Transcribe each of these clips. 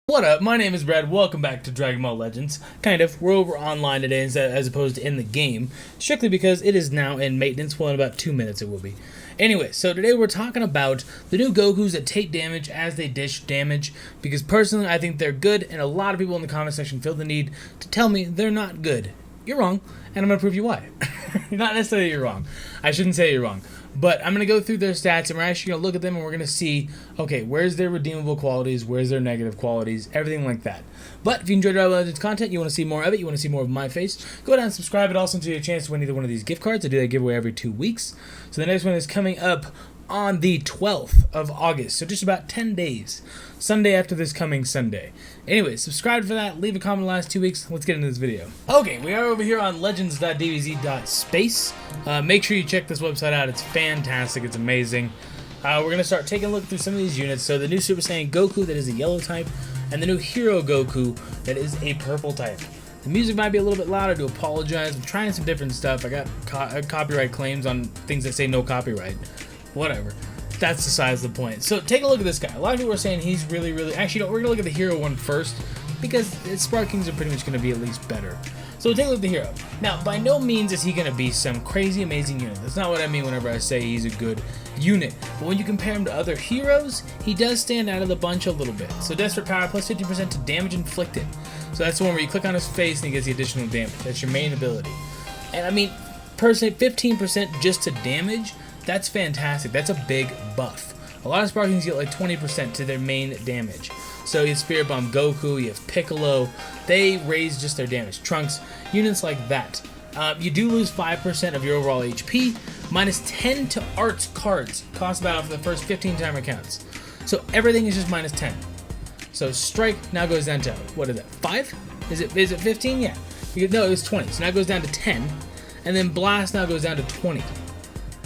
What up? My name is Brad. Welcome back to Dragon Ball Legends. Kind of. We're over online today as opposed to in the game, strictly because it is now in maintenance. Well, in about 2 minutes it will be. Anyway, so today we're talking about the new Gokus that take damage as they dish damage, because personally I think they're good, and a lot of people in the comment section feel the need to tell me they're not good. You're wrong, and I'm going to prove you why. Not necessarily you're wrong. I shouldn't say you're wrong. But I'm going to go through their stats, and we're actually going to look at them, and we're going to see, okay, where's their redeemable qualities, where's their negative qualities, everything like that. But if you enjoyed Dragon Ball Legends content, you want to see more of it, you want to see more of my face, go down and subscribe. It also gives you a chance to win either one of these gift cards. I do that giveaway every 2 weeks. So the next one is coming up on the 12th of August, so just about 10 days. Sunday after this coming Sunday. Anyway, subscribe for that, leave a comment the last 2 weeks. Let's get into this video. Okay, we are over here on legends.dbz.space. Make sure you check this website out. It's fantastic. It's amazing. We're going to start taking a look through some of these units. So the new Super Saiyan Goku that is a yellow type, and the new Hero Goku that is a purple type. The music might be a little bit louder, to apologize. I'm trying some different stuff. I got copyright claims on things that say no copyright. Whatever. That's besides the point. So take a look at this guy. A lot of people are saying he's really... Actually, no, we're going to look at the Hero one first, because Spark Kings are pretty much going to be at least better. So we'll take a look at the Hero. Now, by no means is he going to be some crazy amazing unit. That's not what I mean whenever I say he's a good unit. But when you compare him to other heroes, he does stand out of the bunch a little bit. So Desperate Power plus 50% to damage inflicted. So that's the one where you click on his face and he gets the additional damage. That's your main ability. And I mean, personally, 15% just to damage... That's fantastic. That's a big buff. A lot of Spark Kings get like 20% to their main damage. So you have Spirit Bomb Goku, you have Piccolo. They raise just their damage. Trunks, units like that. You do lose 5% of your overall HP, minus 10 to arts cards. Cost battle for the first 15 timer counts. So everything is just minus 10. So Strike now goes down to, what is it, 5? Is it 15? Yeah. No, it was 20. So now it goes down to 10. And then Blast now goes down to 20.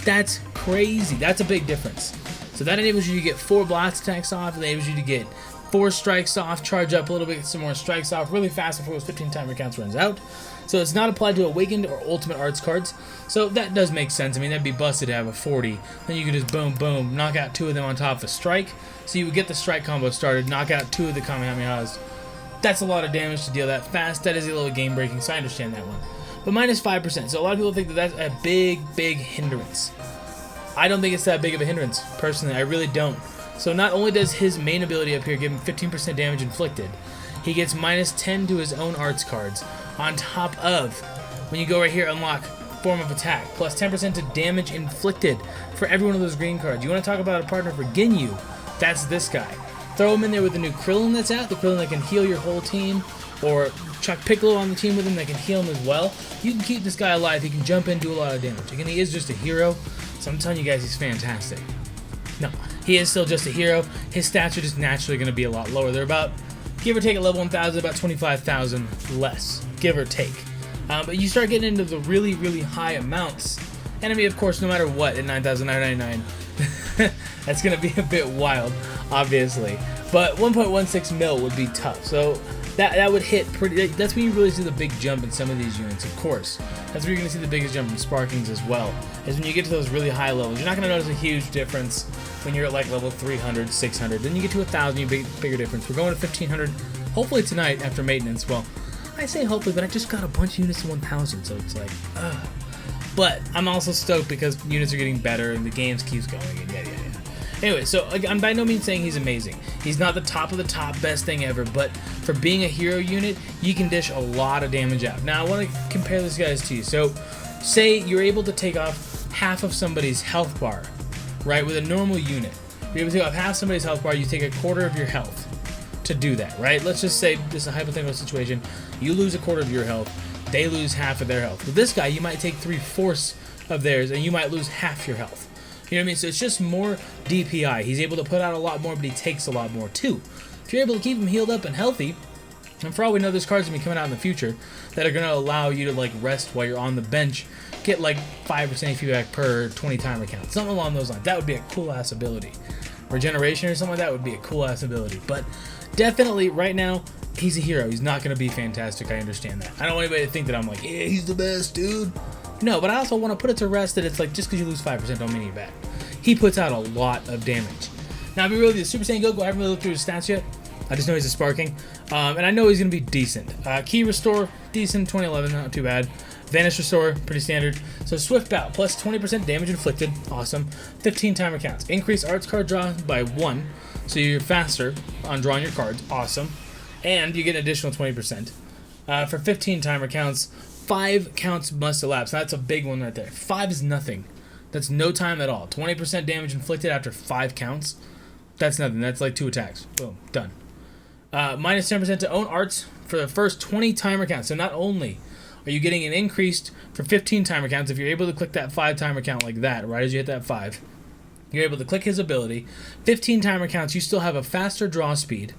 That's crazy. That's a big difference. So that enables you to get 4 blast attacks off. It enables you to get 4 strikes off, charge up a little bit, get some more strikes off really fast before those 15 timer counts runs out. So it's not applied to Awakened or Ultimate Arts cards. So that does make sense. I mean, that'd be busted to have a 40. Then you can just boom, boom, knock out 2 of them on top of a strike. So you would get the strike combo started, knock out 2 of the Kamehamehas. That's a lot of damage to deal that fast. That is a little game breaking, so I understand that one. But minus 5%. So a lot of people think that that's a big hindrance. I don't think it's that big of a hindrance, personally. I really don't. So not only does his main ability up here give him 15% damage inflicted, he gets minus 10 to his own arts cards, on top of, when you go right here, unlock form of attack, plus 10% to damage inflicted for every one of those green cards. You want to talk about a partner for Ginyu? That's this guy. Throw him in there with the new Krillin that's out, the Krillin that can heal your whole team, or chuck Piccolo on the team with him that can heal him as well. You can keep this guy alive. He can jump in and do a lot of damage. Again, he is just a hero, so I'm telling you guys he's fantastic. No, he is still just a hero. His stats are just naturally going to be a lot lower. They're about, give or take at level 1000, about 25,000 less, give or take. But you start getting into the really high amounts, and I mean, of course, no matter what, at 9,999, that's going to be a bit wild, obviously. But 1.16 mil would be tough, so that would hit pretty. That's when you really see the big jump in some of these units, of course. That's where you're going to see the biggest jump in Spark Kings as well, is when you get to those really high levels. You're not going to notice a huge difference when you're at like level 300, 600. Then you get to 1,000, you bigger difference. We're going to 1,500, hopefully tonight after maintenance. Well, I say hopefully, but I just got a bunch of units to 1,000, so it's like, ugh. But I'm also stoked because units are getting better and the games keeps going, and yeah. Anyway, so I'm by no means saying he's amazing. He's not the top of the top, best thing ever, but for being a hero unit, you can dish a lot of damage out. Now, I want to compare this guys to you. So, say you're able to take off half of somebody's health bar, right, with a normal unit. You're able to take off half somebody's health bar, you take a quarter of your health to do that, right? Let's just say this is a hypothetical situation. You lose a quarter of your health, they lose half of their health. With this guy, you might take 3/4 of theirs, and you might lose half your health. You know what I mean? So it's just more DPI. He's able to put out a lot more, but he takes a lot more too. If you're able to keep him healed up and healthy, and for all we know, there's cards going to be coming out in the future that are going to allow you to like rest while you're on the bench, get like 5% HP back per 20 timer count. Something along those lines. That would be a cool ass ability. Regeneration or something like that would be a cool ass ability. But definitely right now, he's a hero. He's not going to be fantastic. I understand that. I don't want anybody to think that I'm like, yeah, he's the best, dude. No, but I also want to put it to rest that it's like just because you lose 5% don't mean you're bad. He puts out a lot of damage. Now, if you really the Super Saiyan Goku, I haven't really looked through his stats yet. I just know he's a sparking. And I know he's going to be decent. Key Restore, decent, 2011, not too bad. Vanish Restore, pretty standard. So Swift Bout, plus 20% damage inflicted, awesome. 15 timer counts. Increase arts card draw by 1, so you're faster on drawing your cards, awesome. And you get an additional 20%. For 15 timer counts, 5 counts must elapse. That's a big one right there. 5 is nothing. That's no time at all. 20% damage inflicted after 5 counts. That's nothing. That's like 2 attacks. Boom, done. Minus 10% to own arts for the first 20 timer counts. So not only are you getting an increased for 15 timer counts, if you're able to click that 5 timer count like that, right as you hit that 5, you're able to click his ability. 15 timer counts, you still have a faster draw speed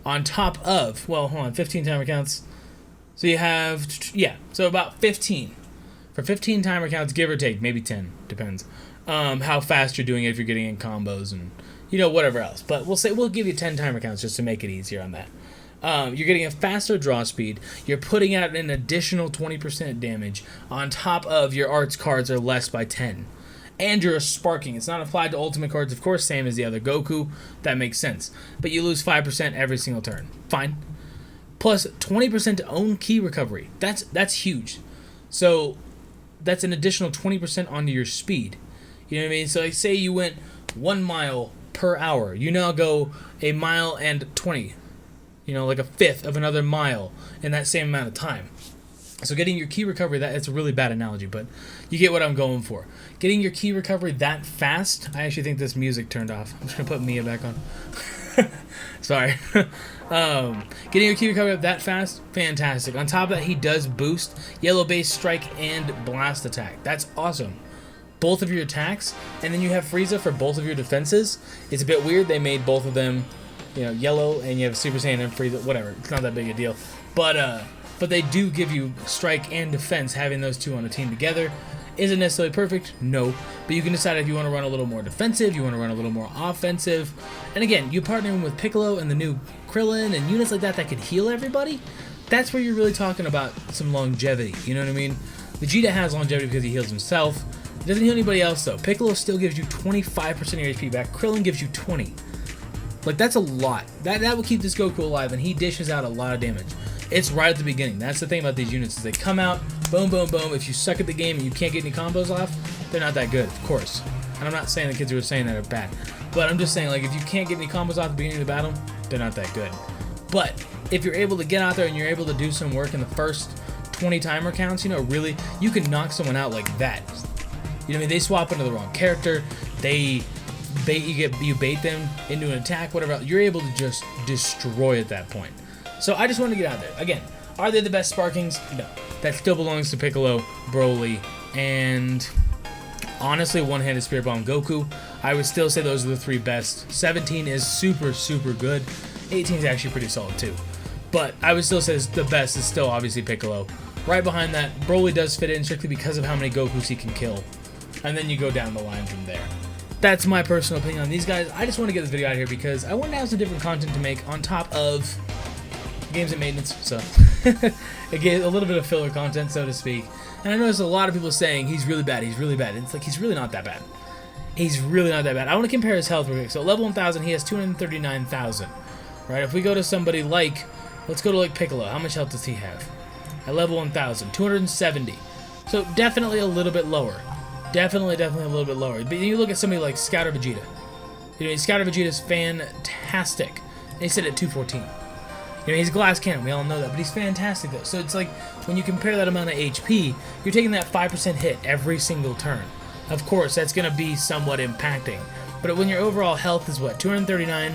on top of, well, hold on, 15 timer counts. So you have, yeah, so about 15. For 15 timer counts, give or take, maybe 10, depends. How fast you're doing it, if you're getting in combos and, you know, whatever else. But we'll give you 10 timer counts just to make it easier on that. You're getting a faster draw speed. You're putting out an additional 20% damage on top of your arts cards are less by 10. And you're a sparking. It's not applied to ultimate cards, of course, same as the other Goku. That makes sense. But you lose 5% every single turn. Fine. Plus 20% to own key recovery. That's huge. So that's an additional 20% onto your speed. You know what I mean? So like say you went 1 mile per hour. You now go a mile and 20. You know, like a fifth of another mile in that same amount of time. So getting your key recovery, that's a really bad analogy, but you get what I'm going for. Getting your key recovery that fast, I actually think this music turned off. I'm just going to put Mia back on. Sorry. Getting your key recovery up that fast, fantastic. On top of that, he does boost yellow base strike and blast attack. That's awesome. Both of your attacks, and then you have Frieza for both of your defenses. It's a bit weird. They made both of them, you know, yellow, and you have Super Saiyan and Frieza, whatever. It's not that big a deal. But they do give you strike and defense, having those two on a team together. Is it necessarily perfect? No. But you can decide if you want to run a little more defensive, you want to run a little more offensive. And again, you partnering with Piccolo and the new Krillin and units like that could heal everybody. That's where you're really talking about some longevity. You know what I mean? Vegeta has longevity because he heals himself. He doesn't heal anybody else, though. Piccolo still gives you 25% of your HP back. Krillin gives you 20. Like, that's a lot. That will keep this Goku alive, and he dishes out a lot of damage. It's right at the beginning. That's the thing about these units, is they come out, boom, boom, boom. If you suck at the game and you can't get any combos off, they're not that good, of course. And I'm not saying the kids who are saying that are bad. But I'm just saying, like, if you can't get any combos off at the beginning of the battle, they're not that good. But if you're able to get out there and you're able to do some work in the first 20 timer counts, you know, really, you can knock someone out like that. You know what I mean? They swap into the wrong character. You bait them into an attack, whatever else. You're able to just destroy at that point. So I just want to get out there. Again, are they the best Sparkings? No. That still belongs to Piccolo, Broly, and honestly, one-handed Spirit Bomb Goku. I would still say those are the 3 best. 17 is super, super good. 18 is actually pretty solid too. But I would still say the best is still obviously Piccolo. Right behind that, Broly does fit in strictly because of how many Gokus he can kill. And then you go down the line from there. That's my personal opinion on these guys. I just want to get this video out here because I want to have some different content to make on top of games and maintenance. So, again, a little bit of filler content, so to speak. And I noticed a lot of people saying he's really bad, he's really bad. It's like, he's really not that bad. He's really not that bad. I want to compare his health real quick. So, level 1000, he has 239,000. Right? If we go to somebody like, let's go to like Piccolo. How much health does he have? At level 1000, 270. So, definitely a little bit lower. Definitely a little bit lower. But you look at somebody like Scouter Vegeta. You know, Scouter Vegeta's fantastic. And he's set at 214. You know, he's glass cannon. We all know that. But he's fantastic, though. So it's like, when you compare that amount of HP, you're taking that 5% hit every single turn. Of course, that's going to be somewhat impacting. But when your overall health is, what, 239?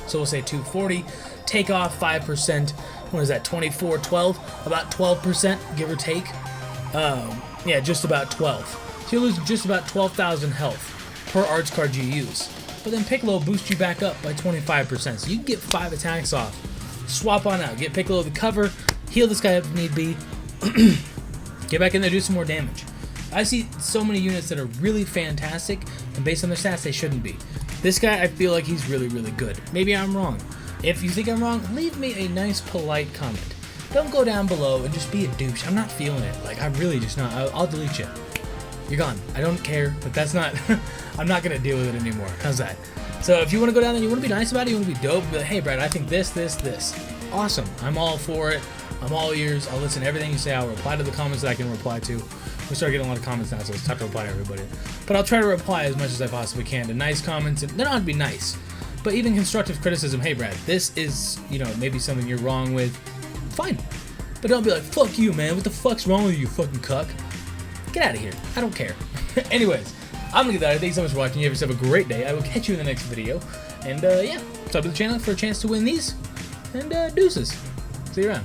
So we'll say 240. Take off 5%. What is that, 24, 12? About 12%, give or take. Yeah, just about 12. So you lose just about 12,000 health per arts card you use. But then Piccolo boosts you back up by 25%. So you can get 5 attacks off. Swap on out. Get Piccolo the cover. Heal this guy up if need be. Get back in there, do some more damage. I see so many units that are really fantastic, and based on their stats, they shouldn't be. This guy, I feel like he's really, really good. Maybe I'm wrong. If you think I'm wrong, leave me a nice, polite comment. Don't go down below and just be a douche. I'm not feeling it. Like, I'm really just not. I'll delete you. You're gone. I don't care, but that's not... I'm not going to deal with it anymore. How's that? So if you want to go down there, you want to be nice about it, you want to be dope, be like, hey Brad, I think this. Awesome. I'm all for it. I'm all ears. I'll listen to everything you say. I'll reply to the comments that I can reply to. We start getting a lot of comments now, so it's tough to reply to everybody. But I'll try to reply as much as I possibly can to nice comments, and they don't have to be nice, but even constructive criticism. Hey Brad, this is, maybe something you're wrong with. Fine. But don't be like, fuck you, man. What the fuck's wrong with you, fucking cuck? Get out of here. I don't care. Anyways, I'm gonna get out of here. Thanks so much for watching. You have yourself a great day. I will catch you in the next video. And yeah, sub to the channel for a chance to win these. And deuces. See you around.